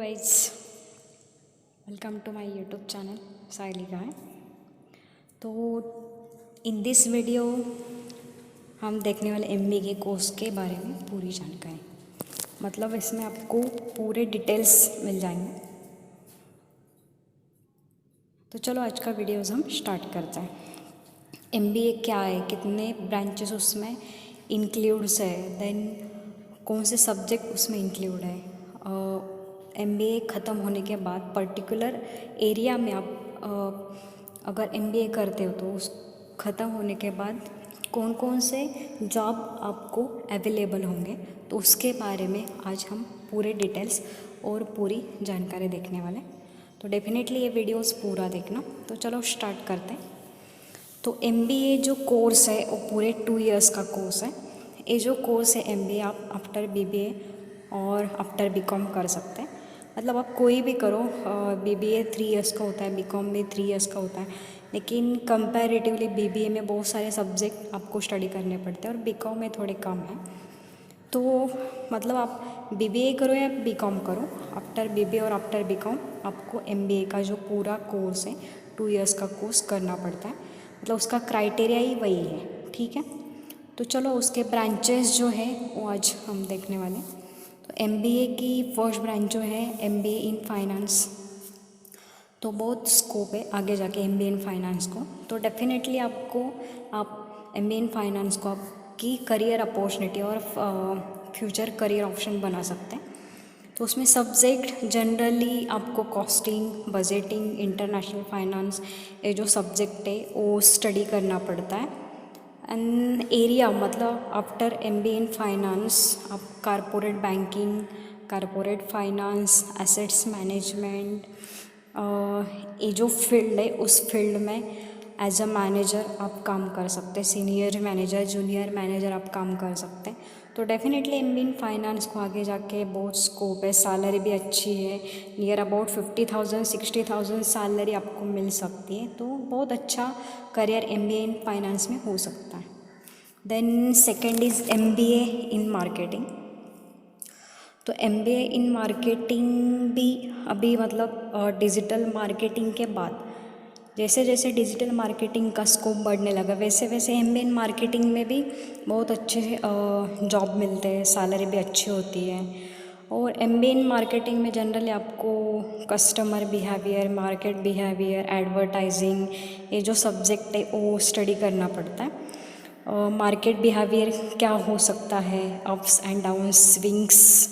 Guys, welcome to my YouTube channel Saili गाय। तो in this video हम देखने वाले एमबीए के कोर्स के बारे में पूरी जानकारी, मतलब इसमें आपको पूरे डिटेल्स मिल जाएंगे। तो चलो आज का वीडियोस हम स्टार्ट करते हैं। एमबीए क्या है, कितने ब्रांचेस उसमें इंक्लूड्स है, देन कौन से सब्जेक्ट उसमें इंक्लूड है। एमबीए ख़त्म होने के बाद पर्टिकुलर एरिया में आप अगर एमबीए करते हो तो उस ख़त्म होने के बाद कौन कौन से जॉब आपको अवेलेबल होंगे, तो उसके बारे में आज हम पूरे डिटेल्स और पूरी जानकारी देखने वाले। तो डेफिनेटली ये वीडियोस पूरा देखना। तो चलो स्टार्ट करते हैं। तो एमबीए जो कोर्स है वो पूरे 2 इयर्स का कोर्स है। ये जो कोर्स है एमबीए, आप आफ्टर बीबीए और आफ्टर बीकॉम कर सकते हैं। मतलब आप कोई भी करो, बीबीए 3 इयर्स का होता है, बीकॉम भी 3 इयर्स का होता है, लेकिन कंपैरेटिवली बीबीए में बहुत सारे सब्जेक्ट आपको स्टडी करने पड़ते हैं और बीकॉम में थोड़े कम हैं। तो मतलब आप बीबीए करो या बीकॉम करो, आफ्टर बीबीए और आफ्टर बीकॉम आपको एमबीए का जो पूरा कोर्स है 2 इयर्स का कोर्स करना पड़ता है। मतलब उसका क्राइटेरिया ही वही है, ठीक है। तो चलो उसके ब्रांचेस जो है वो आज हम देखने वाले हैं। तो एमबीए की फर्स्ट ब्रांच जो है एमबीए इन फाइनेंस। तो बहुत स्कोप है आगे जाके एमबीए इन फाइनेंस को। तो डेफिनेटली आप एमबीए इन फाइनेंस को आपकी करियर अपॉर्चुनिटी और फ्यूचर करियर ऑप्शन बना सकते हैं। तो उसमें सब्जेक्ट जनरली आपको कॉस्टिंग, बजटिंग, इंटरनेशनल फाइनेंस, ये जो सब्जेक्ट है वो स्टडी करना पड़ता है। एंड एरिया मतलब आफ्टर एमबीए इन फाइनेंस आप corporate banking, corporate finance, assets management, ये जो फील्ड है उस फील्ड में एज अ मैनेजर आप काम कर सकते हैं। सीनियर मैनेजर, जूनियर मैनेजर आप काम कर सकते हैं। तो डेफिनेटली एमबीए इन फाइनेंस को आगे जाके बहुत स्कोप है, सैलरी भी अच्छी है। नियर अबाउट 50,000 60,000 सैलरी आपको मिल सकती है। तो बहुत अच्छा करियर एमबीए इन फाइनेंस में हो सकता है। Then second is MBA in marketing. तो एमबीए इन मार्केटिंग भी अभी मतलब डिजिटल मार्केटिंग के बाद जैसे जैसे डिजिटल मार्केटिंग का स्कोप बढ़ने लगा, वैसे वैसे एमबीए इन मार्केटिंग में भी बहुत अच्छे जॉब मिलते हैं, सैलरी भी अच्छी होती है। और एमबीए इन मार्केटिंग में जनरली आपको customer behaviour, market behaviour, advertising, ये जो सब्जेक्ट है वो स्टडी करना पड़ता है। मार्केट बिहेवियर क्या हो सकता है, अप्स एंड डाउन, स्विंग्स,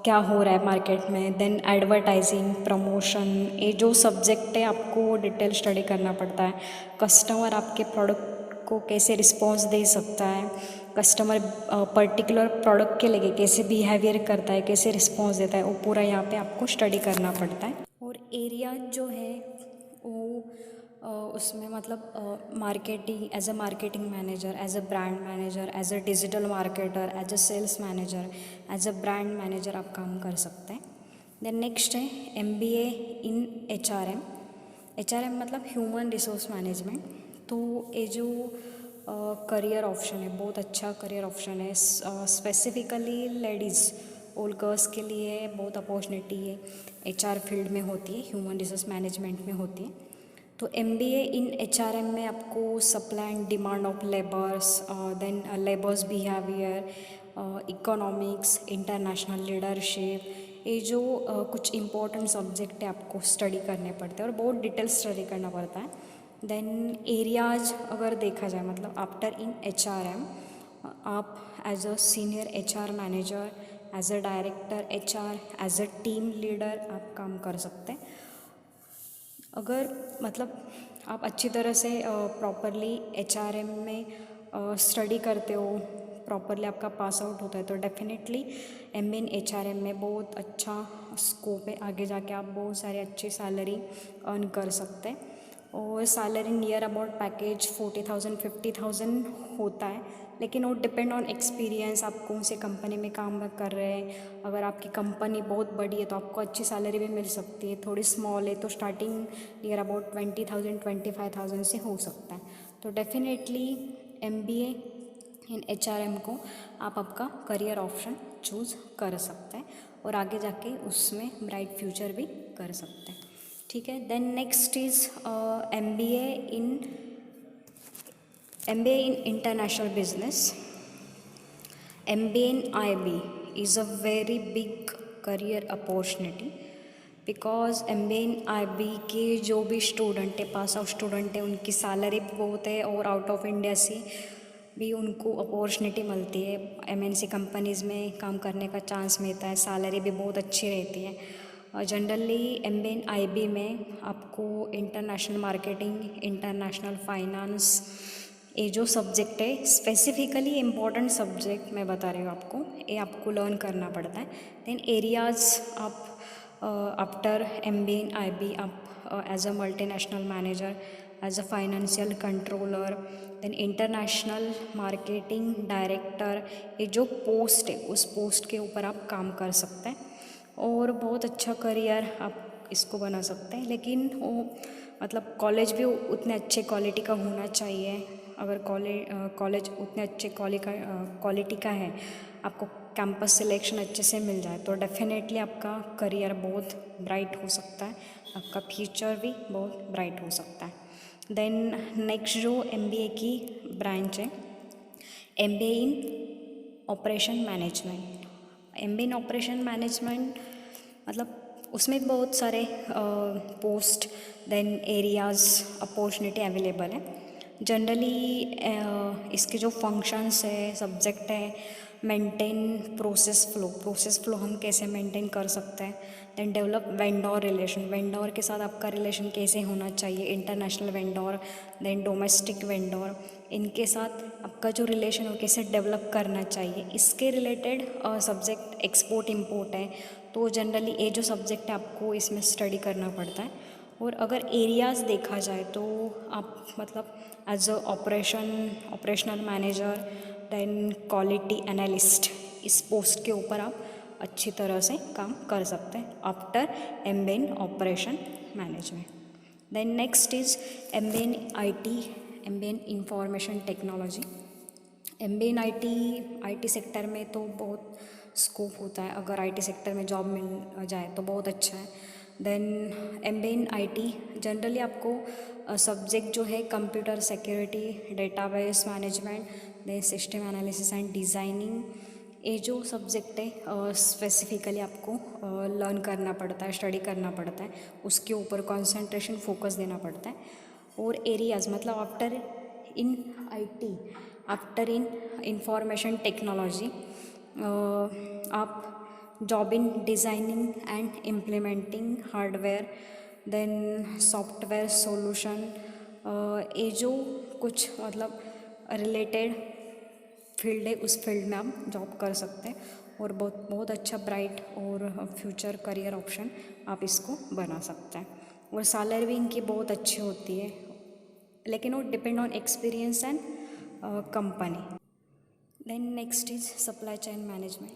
क्या हो रहा है मार्केट में। देन एडवर्टाइजिंग, प्रमोशन, ये जो सब्जेक्ट है आपको डिटेल स्टडी करना पड़ता है। कस्टमर आपके प्रोडक्ट को कैसे रिस्पॉन्स दे सकता है, कस्टमर पर्टिकुलर प्रोडक्ट के लिए कैसे बिहेवियर करता है, कैसे रिस्पॉन्स देता है, वो पूरा यहाँ पे आपको स्टडी करना पड़ता है। और एरिया जो है वो उसमें मतलब marketing, as a marketing manager, as a brand manager, as a digital marketer, as a sales manager, as a brand manager आप काम कर सकते हैं। देन नेक्स्ट है एमबीए इन एचआरएम। एचआरएम मतलब ह्यूमन रिसोर्स मैनेजमेंट। तो ये जो करियर ऑप्शन है, बहुत अच्छा करियर ऑप्शन है। स्पेसिफिकली लेडीज़ और गर्ल्स के लिए बहुत अपॉर्चुनिटी है, एचआर फील्ड में होती है, ह्यूमन रिसोर्स मैनेजमेंट में होती है। तो एमबीए इन एचआरएम में आपको supply and demand of labours, then labours behaviour, economics, international leadership, ये जो कुछ इम्पोर्टेंट सब्जेक्ट है आपको स्टडी करने पड़ते हैं और बहुत डिटेल स्टडी करना पड़ता है। देन एरियाज अगर देखा जाए, मतलब आफ्टर इन एचआरएम आप as a senior HR manager, as a director HR, as a team leader आप काम कर सकते हैं। अगर मतलब आप अच्छी तरह से प्रॉपरली एचआरएम में स्टडी करते हो, प्रॉपरली आपका पास आउट होता है, तो डेफिनेटली एमबीए इन एचआरएम में बहुत अच्छा स्कोप है। आगे जाके आप बहुत सारी अच्छी सैलरी अर्न कर सकते हैं। और सैलरी नियर अबाउट पैकेज 40,000 50,000 होता है, लेकिन वो डिपेंड ऑन एक्सपीरियंस, आप कौन से कंपनी में काम कर रहे हैं। अगर आपकी कंपनी बहुत बड़ी है तो आपको अच्छी सैलरी भी मिल सकती है, थोड़ी स्मॉल है तो स्टार्टिंग नियर अबाउट 20,000 25,000 से हो सकता है। तो डेफिनेटली एमबीए इन एचआरएम को आप आपका करियर ऑप्शन चूज़ कर सकते हैं। और आगे जाके उसमें ब्राइट फ्यूचर भी कर सकते हैं। ठीक है। Then next is MBA in international business. MBA in IB is a very big career opportunity because MBA in IB के जो भी स्टूडेंट है, पास आउट स्टूडेंट है, उनकी सैलरी भी बहुत है और आउट ऑफ इंडिया से भी उनको अपॉर्चुनिटी मिलती है। MNC कंपनीज़ में काम करने का चांस मिलता है, सैलरी भी बहुत अच्छी रहती है। जनरली MBA in IB में आपको इंटरनेशनल मार्केटिंग, इंटरनेशनल फाइनेंस, ये जो सब्जेक्ट है स्पेसिफिकली इम्पॉर्टेंट सब्जेक्ट मैं बता रही हूँ आपको, ये आपको लर्न करना पड़ता है। देन एरियाज़ आप आफ्टर MBA in IB आप as a multinational manager, as a financial controller, then international marketing director, ये जो पोस्ट है उस पोस्ट के ऊपर आप काम कर सकते हैं और बहुत अच्छा करियर आप इसको बना सकते हैं। लेकिन वो मतलब कॉलेज भी उतने अच्छे क्वालिटी का होना चाहिए। अगर कॉलेज उतने अच्छे क्वालिटी का है, आपको कैंपस सिलेक्शन अच्छे से मिल जाए तो डेफिनेटली आपका करियर बहुत ब्राइट हो सकता है, आपका फ्यूचर भी बहुत ब्राइट हो सकता है। देन नेक्स्ट जो MBA की ब्रांच है, MBA in operation management. MBA in operation management मतलब उसमें बहुत सारे post then areas opportunity available है। जनरली इसके जो फंक्शंस है, सब्जेक्ट है, मेंटेन प्रोसेस फ्लो हम कैसे मेंटेन कर सकते हैं। Then develop vendor relation, vendor के साथ आपका रिलेशन कैसे होना चाहिए, international vendor, then domestic vendor, इनके साथ आपका जो रिलेशन हो कैसे डेवलप करना चाहिए, इसके रिलेटेड सब्जेक्ट एक्सपोर्ट इम्पोर्ट है। तो जनरली ये जो सब्जेक्ट है आपको इसमें स्टडी करना पड़ता है। और अगर एरियाज़ देखा जाए तो आप मतलब as a operational manager, then quality analyst, इस पोस्ट के ऊपर आप अच्छी तरह से काम कर सकते हैं after MBA in operation management. Then next is MBA in IT, MBA in information technology. MBA in IT sector में तो बहुत स्कोप होता है, अगर IT सेक्टर में जॉब मिल जाए तो बहुत अच्छा है। Then MBA in IT generally आपको सब्जेक्ट जो है computer security, database management, then system analysis and designing, ये जो सब्जेक्ट है स्पेसिफिकली आपको लर्न करना पड़ता है, स्टडी करना पड़ता है, उसके ऊपर कंसंट्रेशन फोकस देना पड़ता है। और एरियाज़ मतलब after in IT, after in information technology आप job in designing and implementing hardware, then software solution, ये जो कुछ मतलब रिलेटेड फील्ड है उस फील्ड में आप जॉब कर सकते हैं और बहुत बहुत अच्छा ब्राइट और फ्यूचर करियर ऑप्शन आप इसको बना सकते हैं। और सैलरी भी इनकी बहुत अच्छी होती है, लेकिन वो depend on experience and company. Then next is supply chain management.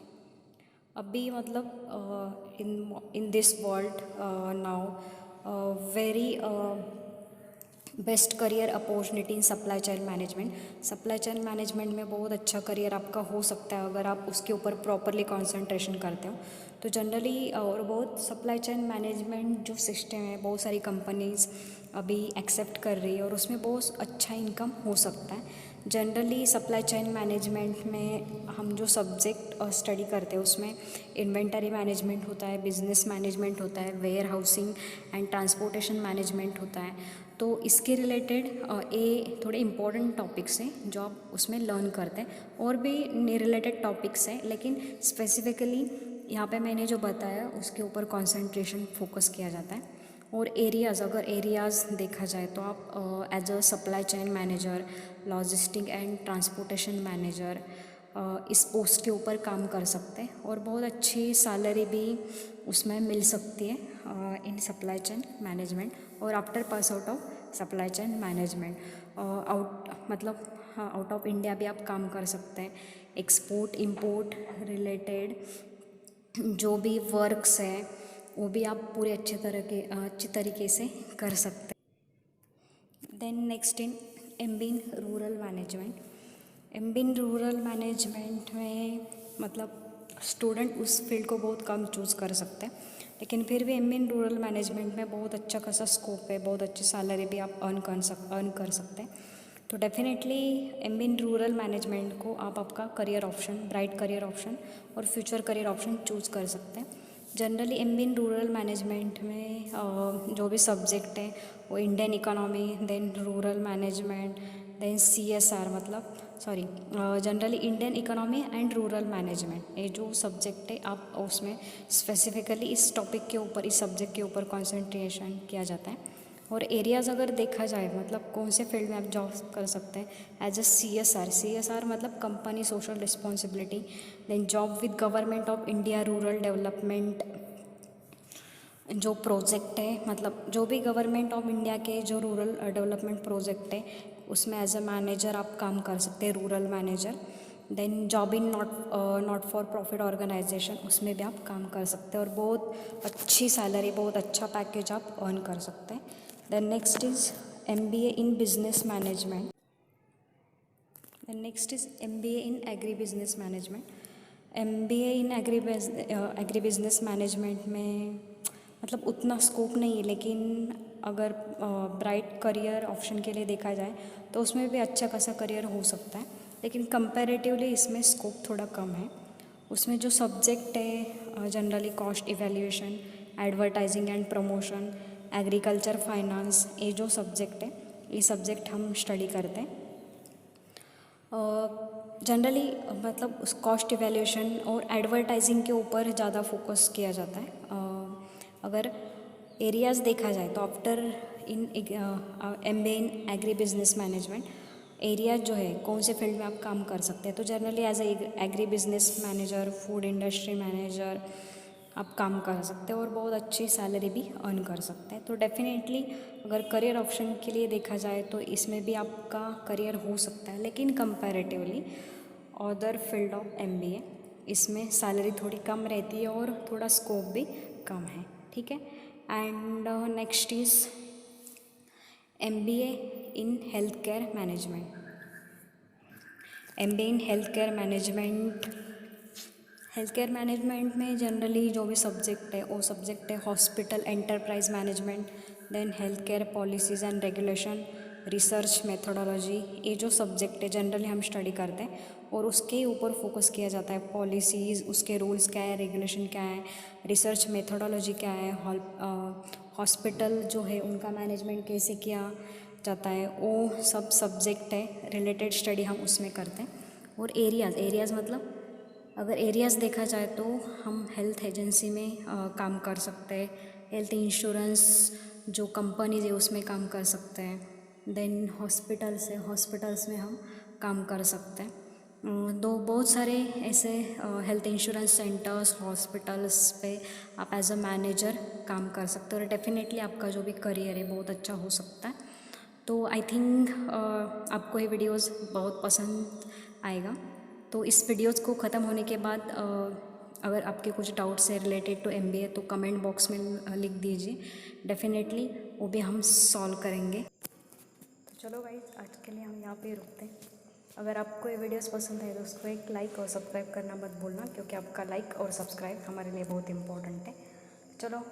अभी मतलब in this world now very best career opportunity in supply chain management. Supply chain management में बहुत अच्छा करियर आपका हो सकता है अगर आप उसके ऊपर प्रॉपरली कंसंट्रेशन करते हो। तो जनरली और बहुत सप्लाई चेन मैनेजमेंट जो सिस्टम है बहुत सारी कंपनीज अभी एक्सेप्ट कर रही है और उसमें बहुत अच्छा इनकम हो सकता है। जनरली सप्लाई चेन मैनेजमेंट में हम जो सब्जेक्ट स्टडी करते हैं उसमें इन्वेंटरी मैनेजमेंट होता है, बिजनेस मैनेजमेंट होता है, warehousing and transportation management होता है। तो इसके रिलेटेड ये थोड़े इम्पोर्टेंट टॉपिक्स हैं जो आप उसमें लर्न करते हैं। और भी रिलेटेड टॉपिक्स हैं लेकिन स्पेसिफिकली यहाँ पे मैंने जो बताया उसके ऊपर कंसंट्रेशन फोकस किया जाता है। और एरियाज़, अगर एरियाज़ देखा जाए तो आप as a supply chain manager, logistic and transportation manager इस पोस्ट के ऊपर काम कर सकते हैं और बहुत अच्छी सैलरी भी उसमें मिल सकती है इन सप्लाई चेन मैनेजमेंट। और after pass out of supply chain management out of India भी आप काम कर सकते हैं। एक्सपोर्ट इंपोर्ट रिलेटेड जो भी वर्क्स है वो भी आप पूरे अच्छे तरीके से कर सकते हैं। Then next in MBA in rural management. MBA in rural management में मतलब स्टूडेंट उस फील्ड को बहुत कम चूज़ कर सकते हैं, लेकिन फिर भी एमबीए इन रूरल मैनेजमेंट में बहुत अच्छा खासा स्कोप है, बहुत अच्छी सैलरी भी आप अर्न कर सकते हैं। तो definitely MBA in rural management को आप आपका career option, bright career option और फ्यूचर करियर ऑप्शन चूज़ कर सकते हैं। Generally MBA in rural management में जो भी सब्जेक्ट है वो Indian economy, then rural management, then CSR, मतलब generally Indian economy and rural management, ये जो सब्जेक्ट है आप उसमें स्पेसिफिकली इस टॉपिक के ऊपर, इस सब्जेक्ट के ऊपर कंसंट्रेशन किया जाता है। और एरियाज़ अगर देखा जाए, मतलब कौन से फील्ड में आप जॉब कर सकते हैं एज अ सीएसआर मतलब company social responsibility, then job with government of India rural development जो प्रोजेक्ट है, मतलब जो भी गवर्नमेंट ऑफ इंडिया के जो रूरल डेवलपमेंट प्रोजेक्ट है उसमें एज अ मैनेजर आप काम कर सकते हैं, rural manager. Then job in not for profit organisation, उसमें भी आप काम कर सकते हैं और बहुत अच्छी सैलरी, बहुत अच्छा पैकेज आप अर्न कर सकते हैं। Then next is MBA in business management. Then next is MBA in agri business management. MBA in agri business management में मतलब उतना स्कोप नहीं है, लेकिन अगर ब्राइट करियर ऑप्शन के लिए देखा जाए तो उसमें भी अच्छा खासा करियर हो सकता है, लेकिन कंपैरेटिवली इसमें स्कोप थोड़ा कम है। उसमें जो सब्जेक्ट है generally cost evaluation, advertising and promotion, agriculture finance, ये जो सब्जेक्ट है ये सब्जेक्ट हम स्टडी करते हैं। जनरली मतलब उस कॉस्ट इवैल्यूएशन और एडवर्टाइजिंग के ऊपर ज़्यादा फोकस किया जाता है। अगर एरियाज़ देखा जाए तो after in MBA in agri business management, areas जो है कौन से फील्ड में आप काम कर सकते हैं, तो generally as agri business manager, food industry manager आप काम कर सकते हैं और बहुत अच्छी सैलरी भी अर्न कर सकते हैं। तो डेफिनेटली अगर करियर ऑप्शन के लिए देखा जाए तो इसमें भी आपका करियर हो सकता है, लेकिन comparatively other field of MBA इसमें सैलरी थोड़ी कम रहती है और थोड़ा स्कोप भी कम है, ठीक है। And next is MBA in health care management. MBA in health care management में जनरली जो भी सब्जेक्ट है वो सब्जेक्ट है hospital enterprise management, then health care policies and regulation, research methodology, ये जो सब्जेक्ट है जनरली हम स्टडी करते हैं और उसके ऊपर फोकस किया जाता है। पॉलिसीज़, उसके रूल्स क्या है, रेगुलेशन क्या है, रिसर्च मेथोडोलॉजी क्या है, हॉस्पिटल जो है उनका मैनेजमेंट कैसे किया जाता है, वो सब सब्जेक्ट है, रिलेटेड स्टडी हम उसमें करते हैं। और एरियाज़ मतलब अगर एरियाज़ देखा जाए तो हम हेल्थ एजेंसी में काम कर सकते हैं, हेल्थ इंश्योरेंस जो कंपनीज है उसमें काम कर सकते हैं, देन हॉस्पिटल्स में हम काम कर सकते हैं। दो बहुत सारे ऐसे हेल्थ इंश्योरेंस सेंटर्स, हॉस्पिटल्स पे आप एज अ मैनेजर काम कर सकते हो और डेफिनेटली आपका जो भी करियर है बहुत अच्छा हो सकता है। तो आई थिंक आपको ये वीडियोस बहुत पसंद आएगा। तो इस वीडियोस को ख़त्म होने के बाद अगर आपके कुछ डाउट्स है रिलेटेड टू एमबीए तो कमेंट बॉक्स में लिख दीजिए, डेफिनेटली वो भी हम सॉल्व करेंगे। तो चलो गाइस, आज के लिए हम यहाँ पे रुकते हैं। अगर आपको ये वीडियोस पसंद है तो उसको एक लाइक और सब्सक्राइब करना मत भूलना, क्योंकि आपका लाइक और सब्सक्राइब हमारे लिए बहुत इंपॉर्टेंट है। चलो।